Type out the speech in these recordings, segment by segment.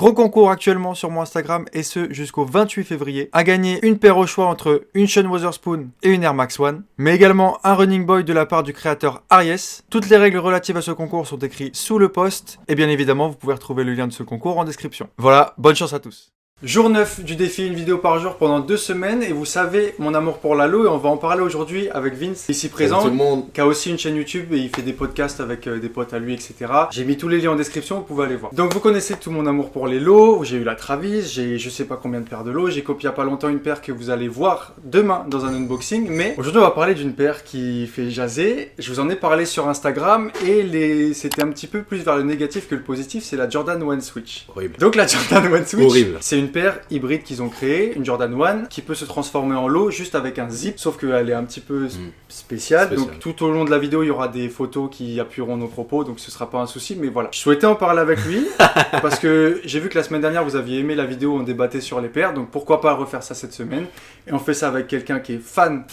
Gros concours actuellement sur mon Instagram et ce jusqu'au 28 février. À gagner une paire au choix entre une Sean Wotherspoon et une Air Max One, mais également un Running Boy de la part du créateur Aries. Toutes les règles relatives à ce concours sont écrites sous le post et bien évidemment vous pouvez retrouver le lien de ce concours en description. Voilà, bonne chance à tous. Jour 9 du défi, une vidéo par jour pendant 2 semaines et vous savez mon amour pour l'Halo et on va en parler aujourd'hui avec Vince ici présent, tout le monde. Qui a aussi une chaîne YouTube et il fait des podcasts avec des potes à lui, etc. J'ai mis tous les liens en description, vous pouvez aller voir. Donc vous connaissez tout mon amour pour les lots, j'ai eu la Travis, j'ai je sais pas combien de paires de lots, j'ai copié il y a pas longtemps une paire que vous allez voir demain dans un unboxing, mais aujourd'hui on va parler d'une paire qui fait jaser. Je vous en ai parlé sur Instagram et c'était un petit peu plus vers le négatif que le positif, c'est la Jordan 1 Switch. Horrible. Donc la Jordan 1 Switch, Horrible. c'est une paire hybride qu'ils ont créée, une Jordan 1 qui peut se transformer en lot juste avec un zip, sauf qu'elle est un petit peu spéciale. Donc tout au long de la vidéo, il y aura des photos qui appuieront nos propos, donc ce sera pas un souci, mais voilà. Je souhaitais en parler avec lui parce que j'ai vu que la semaine dernière vous aviez aimé la vidéo où on débattait sur les paires, donc pourquoi pas refaire ça cette semaine. Et on fait ça avec quelqu'un qui est fan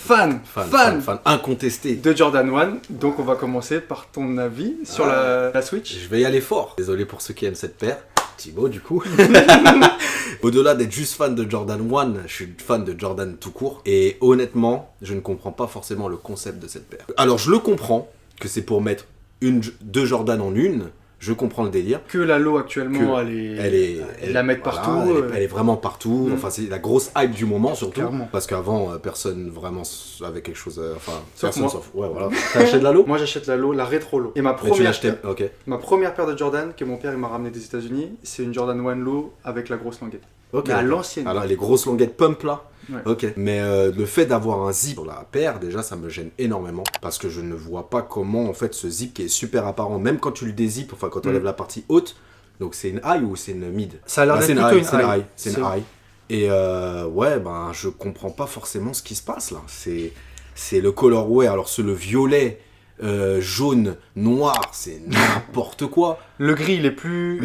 incontesté de Jordan 1. Donc on va commencer par ton avis sur la Switch. Je vais y aller fort. Désolé pour ceux qui aiment cette paire. Thibaut du coup. Au-delà d'être juste fan de Jordan 1, je suis fan de Jordan tout court. Et honnêtement, je ne comprends pas forcément le concept de cette paire. Alors je le comprends, que c'est pour mettre deux Jordan en une. Je comprends le délire. Que la Low actuellement, elle la met voilà, partout. Elle est vraiment partout. Enfin, c'est la grosse hype du moment surtout. Clairement. Parce qu'avant, personne vraiment avait quelque chose. Sauf moi. Ouais, voilà. T'as acheté de la Low? Moi, j'achète la Low, la rétro Low. Et Mais tu l'as acheté? Ok. Ma première paire de Jordan que mon père il m'a ramené des États-Unis, c'est une Jordan 1 Low avec la grosse languette. Ok. Mais à l'ancienne. Alors les grosses languettes pump là. Ouais. Ok. Mais le fait d'avoir un zip sur la paire, déjà ça me gêne énormément parce que je ne vois pas comment en fait ce zip qui est super apparent, même quand tu le dézippes, enfin quand tu enlèves la partie haute. Donc c'est une high ou c'est une mid? Ça a l'air d'être plutôt une high. C'est une high. Et ouais, ben je comprends pas forcément ce qui se passe là. C'est le colorway. Alors le violet. Jaune, noir, c'est n'importe quoi. Le gris, il est plus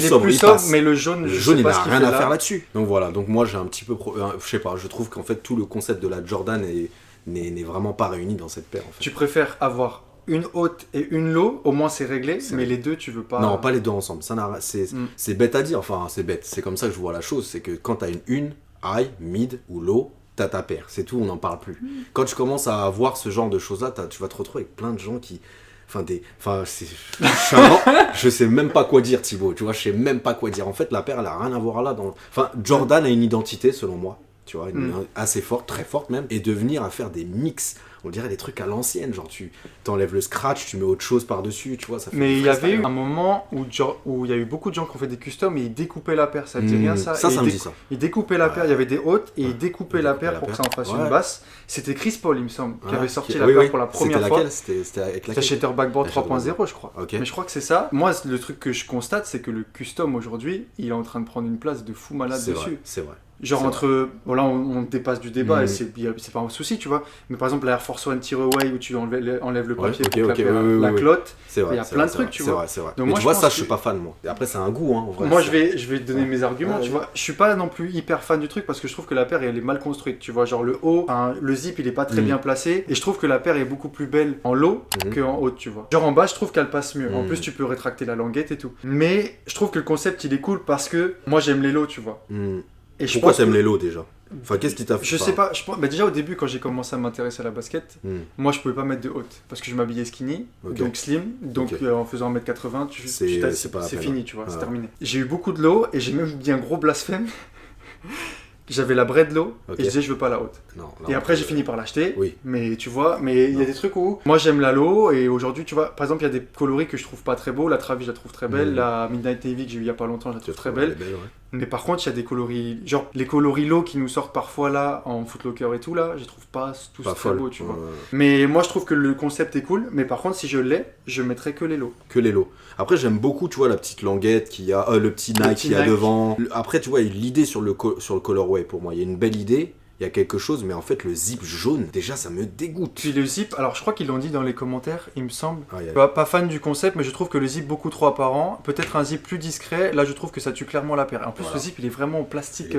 sobre, mais le jaune, il n'a rien à faire là-dessus. Donc voilà, donc moi j'ai un petit peu, je sais pas, je trouve qu'en fait tout le concept de la Jordan n'est vraiment pas réuni dans cette paire. En fait. Tu préfères avoir une haute et une low, au moins c'est réglé, mais les deux tu veux pas. Non, pas les deux ensemble. C'est bête à dire, enfin c'est bête. C'est comme ça que je vois la chose, c'est que quand t'as une high, mid ou low. T'as ta paire, c'est tout, on n'en parle plus. Quand tu commences à voir ce genre de choses-là, tu vas te retrouver avec plein de gens qui... je sais même pas quoi dire, Thibaut, tu vois, je sais même pas quoi dire. En fait, la paire, elle a rien à voir là. Jordan a une identité, selon moi, tu vois, assez forte, très forte même, et de venir à faire des mix, on dirait des trucs à l'ancienne, genre tu t'enlèves le scratch, tu mets autre chose par-dessus, tu vois, ça fait... Mais il y avait eu un moment où il y a eu beaucoup de gens qui ont fait des customs et ils découpaient la paire, ça te dit rien ça? Ça me dit ça. Ils découpaient la paire, il y avait des hautes et ils découpaient la paire pour que ça en fasse une basse. C'était Chris Paul, il me semble, qui avait sorti la paire pour la première fois. C'était avec laquelle? C'était chez Backboard 3.0 je crois. Okay. Mais je crois que c'est ça. Moi le truc que je constate c'est que le custom aujourd'hui, il est en train de prendre une place de fou malade dessus. C'est vrai. Genre bon là on dépasse du débat et c'est pas un souci tu vois, mais par exemple la Air Force One Tearaway où tu enlèves le papier pour la clotte, il y a plein de trucs tu vois. C'est vrai. Donc mais moi, tu vois ça je suis pas fan moi. Et après c'est un goût hein en vrai. Moi je vais te donner mes arguments tu vois. Je suis pas non plus hyper fan du truc parce que je trouve que la paire elle est mal construite tu vois, genre le haut, le zip il est pas très bien placé et je trouve que la paire est beaucoup plus belle en low qu'en haute tu vois. Genre en bas je trouve qu'elle passe mieux. En plus tu peux rétracter la languette et tout. Mais je trouve que le concept il est cool parce que moi j'aime les lows tu vois. Et pourquoi t'aimes les lows déjà? Enfin, qu'est-ce qui t'a fait? Je sais pas, déjà au début quand j'ai commencé à m'intéresser à la basket, moi je pouvais pas mettre de haute parce que je m'habillais skinny, donc slim, donc en faisant 1m80, c'est fini, tu vois, c'est terminé. J'ai eu beaucoup de low et j'ai même dit un gros blasphème. J'avais la bread low et je disais je veux pas la haute. Et après j'ai fini par l'acheter, mais tu vois, mais il y a des trucs où moi j'aime la low et aujourd'hui tu vois, par exemple il y a des coloris que je trouve pas très beaux, la Travis je la trouve très belle, la Midnight Navy que j'ai eu il y a pas longtemps je la trouve très belle. Mais par contre, il y a des coloris, genre les coloris low qui nous sortent parfois là en Footlocker et tout là, je les trouve pas tous très beaux, tu vois. Mais moi je trouve que le concept est cool, mais par contre si je l'ai, je mettrai que les low. Que les low. Après j'aime beaucoup, tu vois, la petite languette qu'il y a, le petit Nike qu'il y a devant. Après tu vois, il y a l'idée sur le colorway pour moi, il y a une belle idée. il y a quelque chose, mais en fait, le zip jaune, déjà, ça me dégoûte. Puis le zip, alors je crois qu'ils l'ont dit dans les commentaires, il me semble. Pas fan du concept, mais je trouve que le zip beaucoup trop apparent. Peut-être un zip plus discret, là je trouve que ça tue clairement la paire. En plus, le zip, il est vraiment en plastique,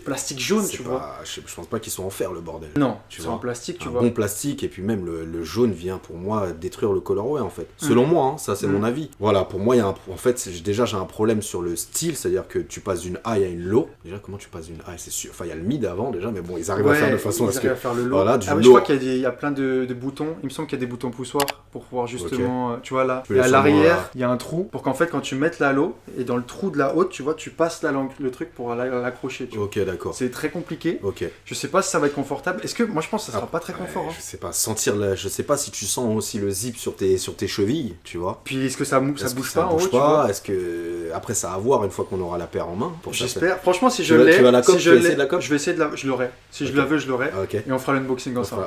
plastique jaune, tu vois. Je pense pas qu'ils sont en fer, le bordel. Non, c'est en plastique, tu vois. Un bon plastique, et puis même le jaune vient pour moi détruire le colorway, en fait. Selon moi, hein, ça c'est mon avis. Voilà, pour moi, en fait, déjà j'ai un problème sur le style, c'est-à-dire que tu passes d'une high à une low. Déjà, comment tu passes d'une high, c'est sûr. Enfin, il y a le mid avant déjà, mais bon, ils arrivent à faire de façon à ce que. Faire le low. Voilà, je crois qu'il y a plein de boutons. Il me semble qu'il y a des boutons poussoirs pour pouvoir justement, tu vois là, à l'arrière, il y a un trou pour qu'en fait quand tu mettes la low et dans le trou de la haute, tu vois, tu passes le truc pour l'accrocher. Ok, d'accord. C'est très compliqué. Ok. Je sais pas si ça va être confortable. Est-ce que moi je pense que ça sera pas très confort. Je sais pas, je sais pas si tu sens aussi le zip sur tes chevilles, tu vois. Puis est-ce que ça bouge pas en haut, tu vois. Est-ce que après ça à voir une fois qu'on aura la paire en main. J'espère. Franchement, si je l'ai, je vais essayer de la, je l'aurai. Si je la veux, je l'aurai. Et on fera l'unboxing ensemble.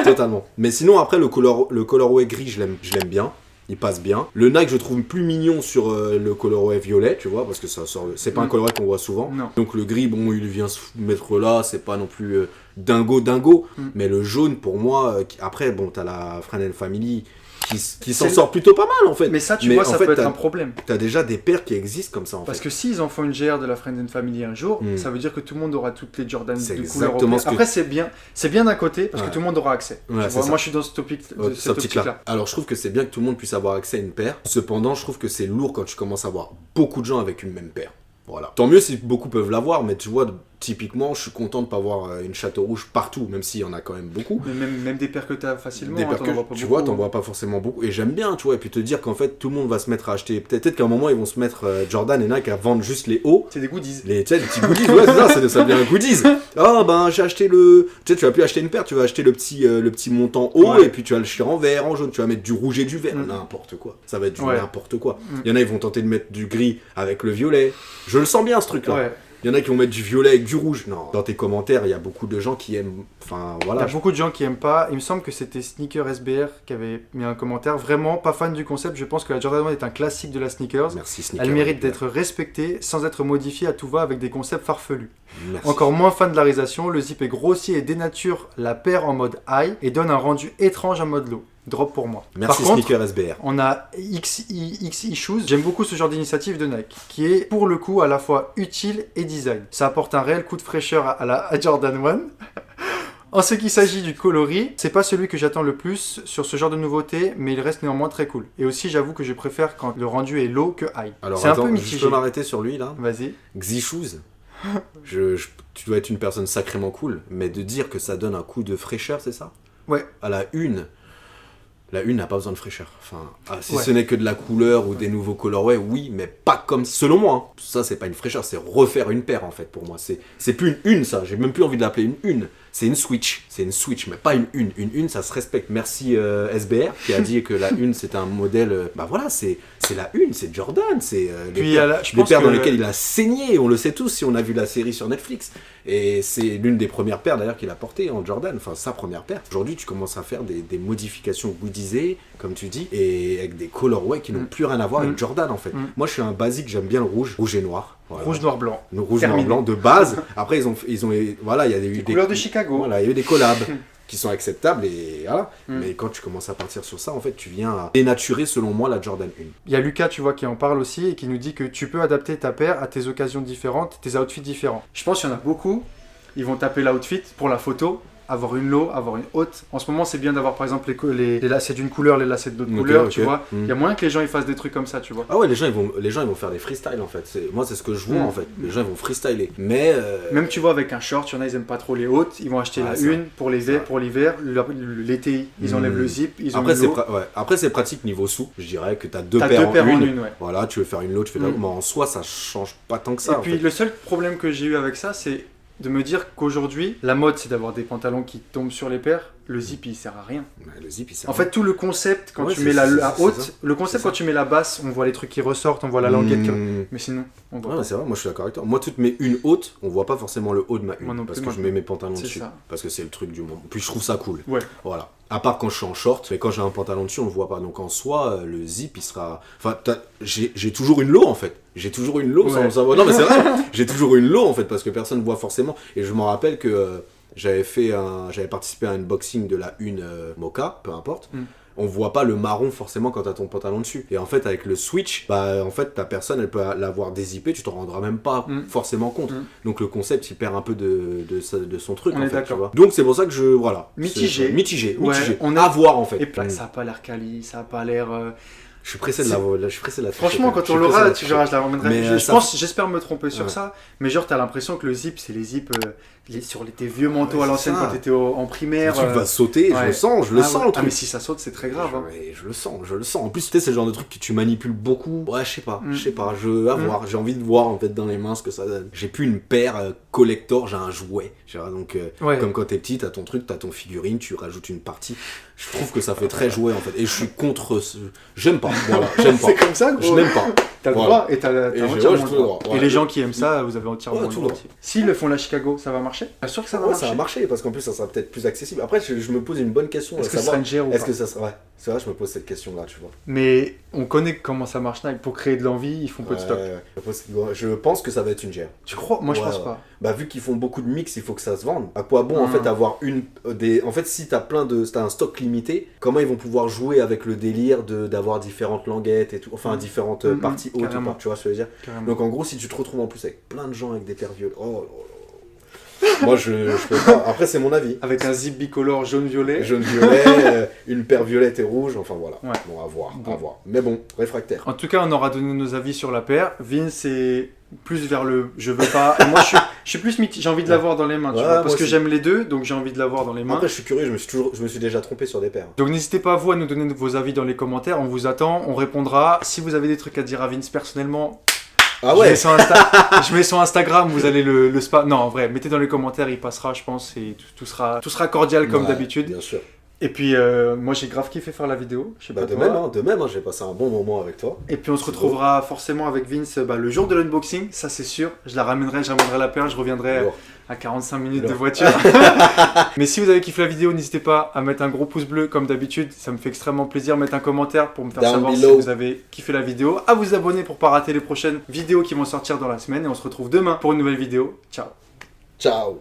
Totalement. Mais sinon après le colorway gris, je l'aime bien. Il passe bien. Le Nike, je trouve plus mignon sur le colorway violet, tu vois, parce que ça sort. C'est pas un colorway qu'on voit souvent. Non. Donc le gris, bon, il vient se mettre là, c'est pas non plus dingo. Mais le jaune, pour moi, après, bon, t'as la Friend and Family qui s'en sort plutôt pas mal en fait. Mais ça, tu vois, ça peut être un problème. T'as déjà des paires qui existent comme ça en fait. Parce que s'ils en font une GR de la Friend and Family un jour, ça veut dire que tout le monde aura toutes les Jordan de couleur. Après, c'est bien d'un côté parce que tout le monde aura accès. Moi, je suis dans cette optique-là. Alors, je trouve que c'est bien que tout le monde puisse avoir accès à une paire. Cependant, je trouve que c'est lourd quand tu commences à avoir beaucoup de gens avec une même paire. Voilà. Tant mieux si beaucoup peuvent l'avoir, mais tu vois, typiquement, je suis content de ne pas avoir une Château Rouge partout, même s'il y en a quand même beaucoup. Mais même des paires que tu as facilement, des paires tu vois, t'en vois pas forcément beaucoup. Et j'aime bien, tu vois, et puis te dire qu'en fait, tout le monde va se mettre à acheter. Peut-être qu'à un moment, ils vont se mettre Jordan et Nike à vendre juste les hauts. C'est des goodies. Des petits goodies, ouais, c'est ça devient un goodies. Oh, ben, j'ai acheté tu sais, tu vas plus acheter une paire, tu vas acheter le petit montant haut, et puis tu vas le chier en vert, en jaune, tu vas mettre du rouge et du vert. N'importe quoi. Ça va être du n'importe quoi. Il y en a, ils vont tenter de mettre du gris avec le violet. Je le sens bien, ce truc-là. Ouais. Il y en a qui vont mettre du violet avec du rouge. Non, dans tes commentaires, il y a beaucoup de gens qui aiment. Enfin, voilà. Il y a beaucoup de gens qui aiment pas. Il me semble que c'était Sneaker SBR qui avait mis un commentaire. Vraiment pas fan du concept. Je pense que la Jordan 1 est un classique de la sneakers. Merci, Sneaker. Elle mérite d'être respectée sans être modifiée à tout va avec des concepts farfelus. Merci. Encore moins fan de la réalisation, le zip est grossier et dénature la paire en mode high et donne un rendu étrange en mode low. Drop pour moi. Merci. Par contre, Sneaker SBR. On a XI Shoes. J'aime beaucoup ce genre d'initiative de Nike, qui est pour le coup à la fois utile et design. Ça apporte un réel coup de fraîcheur à Jordan 1. En ce qui s'agit du coloris, c'est pas celui que j'attends le plus sur ce genre de nouveauté, mais il reste néanmoins très cool. Et aussi, j'avoue que je préfère quand le rendu est low que high. Alors, c'est un peu mitigé. Je peux m'arrêter sur lui là. Vas-y. XI Shoes. Tu dois être une personne sacrément cool, mais de dire que ça donne un coup de fraîcheur, c'est ça? Ouais. À la une n'a pas besoin de fraîcheur. Enfin, si ce n'est que de la couleur ou des nouveaux colorways, oui, mais pas comme selon moi. Hein. Ça, c'est pas une fraîcheur, c'est refaire une paire en fait pour moi. C'est plus une ça. J'ai même plus envie de l'appeler une. C'est une switch. C'est une switch, mais pas une. Une, ça se respecte. Merci SBR qui a dit que la une c'est un modèle. Bah voilà, c'est la une, c'est Jordan, c'est les paires dans lesquelles il a saigné. On le sait tous si on a vu la série sur Netflix. Et c'est l'une des premières paires d'ailleurs qu'il a portées en Jordan, enfin sa première paire. Aujourd'hui, tu commences à faire des modifications goodisées, comme tu dis, et avec des colorways qui n'ont plus rien à voir avec Jordan en fait. Moi, je suis un basique, j'aime bien le rouge et noir. Voilà. Rouge, noir, blanc. Le rouge, noir, blanc de base. Après, ils ont voilà, il y a eu des couleurs de Chicago. Voilà, il y a eu des collabs qui sont acceptables et voilà. Mais quand tu commences à partir sur ça, en fait, tu viens à dénaturer, selon moi, la Jordan 1. Il y a Lucas, tu vois, qui en parle aussi et qui nous dit que tu peux adapter ta paire à tes occasions différentes, tes outfits différents. Je pense qu'il y en a beaucoup. Ils vont taper l'outfit pour la photo, avoir une low, avoir une haute. En ce moment, c'est bien d'avoir par exemple les lacets d'une couleur, les lacets d'autres couleurs, tu vois. Il y a moyen que les gens ils fassent des trucs comme ça, tu vois. Ah ouais, les gens ils vont faire des freestyles en fait. Moi, c'est ce que je vois en fait. Les gens ils vont freestyler. Mais même tu vois avec un short, il y en a ils aiment pas trop les hautes, ils vont acheter une pour l'hiver, l'été ils enlèvent le zip, ils ont Après c'est pratique niveau sous. Je dirais que t'as deux paires en une. Voilà, tu veux faire une low, tu fais mais en soi ça change pas tant que ça. Et puis le seul problème que j'ai eu avec ça, c'est de me dire qu'aujourd'hui, la mode, c'est d'avoir des pantalons qui tombent sur les paires. Le zip, il sert à rien. Le zip, il sert en fait, tout le concept, quand tu mets la haute, le concept, quand tu mets la basse, on voit les trucs qui ressortent, on voit la languette. Mais sinon, on voit pas. C'est vrai, moi je suis d'accord avec toi. Moi, toutes mes une haute, on voit pas forcément le haut de ma une. Parce que je mets mes pantalons dessus. Parce que c'est le truc du monde. Puis je trouve ça cool. Ouais. Voilà. À part quand je suis en short, mais quand j'ai un pantalon dessus, on le voit pas. Donc en soi, le zip, il sera... Enfin, j'ai toujours une low, en fait. J'ai toujours une low sans le savoir. Non, mais c'est vrai. J'ai toujours une low, en fait, parce que personne ne voit forcément. Et je m'en rappelle que j'avais participé à un unboxing de la une Mocha, peu importe. On voit pas le marron forcément quand t'as ton pantalon dessus. Et en fait, avec le switch, bah en fait, ta personne, elle peut l'avoir dézippé, tu t'en rendras même pas forcément compte. Donc le concept, il perd un peu de son truc, en fait, tu vois. Donc c'est pour ça que voilà. Mitigé. On a à voir, en fait. Et ça a pas l'air quali, ça a pas l'air... Je suis pressé de la Franchement, quand on l'aura, je la ramènerai. J'espère me tromper sur ça, mais genre, t'as l'impression que le zip, c'est les zips sur tes vieux manteaux à l'ancienne quand t'étais en primaire. Le truc va sauter, je le sens le truc. Ah, mais si ça saute, c'est très grave. Je le sens. En plus, tu sais, c'est le genre de truc que tu manipules beaucoup. Ouais, je sais pas. J'ai envie de voir en fait dans les mains ce que ça donne. J'ai plus une paire collector, j'ai un jouet. Donc, comme quand t'es petit, t'as ton truc, t'as ton figurine, tu rajoutes une partie. Je trouve que ça fait très jouet en fait. Et je suis contre. J'aime pas. Voilà, j'aime pas. C'est comme ça, gros. Je n'aime pas. T'as le droit et t'as entièrement le droit. Et les gens qui aiment ça, vous avez entièrement le droit aussi. S'ils le font la Chicago, ça va marcher? Bien sûr que ça va marcher. Ça va marcher parce qu'en plus ça sera peut-être plus accessible. Après, je me pose une bonne question. Est-ce que ça sera une gère ou pas? Est-ce que ça sera... Ouais, c'est vrai, je me pose cette question-là, tu vois. Mais on connaît comment ça marche Nike. Pour créer de l'envie, ils font peu de stock. Je pense que ça va être une gère. Tu crois? Moi, je pense pas. Bah, vu qu'ils font beaucoup de mix, il faut que ça se vende. À quoi bon, en fait, avoir En fait, si t'as un stock limité, comment ils vont pouvoir jouer avec le délire d'avoir différentes languettes et tout, enfin, différentes parties hautes, tu vois ce que je veux dire? Donc, en gros, si tu te retrouves en plus avec plein de gens avec des paires violettes, moi, je peux pas. Après, c'est mon avis. Avec un zip bicolore jaune-violet. Jaune-violet, une paire violette et rouge, enfin voilà. Ouais. Bon, à voir. Mais bon, réfractaire. En tout cas, on aura donné nos avis sur la paire. Vince est plus vers le je veux pas. Et moi, je suis plus j'ai envie de l'avoir dans les mains, tu vois, parce que j'aime les deux, donc j'ai envie de l'avoir dans les mains. Après, je suis curieux, je me suis déjà trompé sur des paires. Donc n'hésitez pas, vous, à nous donner vos avis dans les commentaires. On vous attend, on répondra. Si vous avez des trucs à dire à Vince personnellement... Ah ouais. Je mets sur Instagram, vous allez le spam. Non, en vrai, mettez dans les commentaires, il passera, je pense, et tout sera cordial comme d'habitude. Bien sûr. Et puis, moi, j'ai grave kiffé faire la vidéo. Je sais pas de même, j'ai passé un bon moment avec toi. Et puis, on se retrouvera forcément avec Vince le jour de l'unboxing, ça c'est sûr. Je ramènerai la paire, je reviendrai à 45 minutes de voiture. Mais si vous avez kiffé la vidéo, n'hésitez pas à mettre un gros pouce bleu comme d'habitude. Ça me fait extrêmement plaisir. Mettre un commentaire pour me faire savoir si vous avez kiffé la vidéo. À vous abonner pour pas rater les prochaines vidéos qui vont sortir dans la semaine. Et on se retrouve demain pour une nouvelle vidéo. Ciao. Ciao.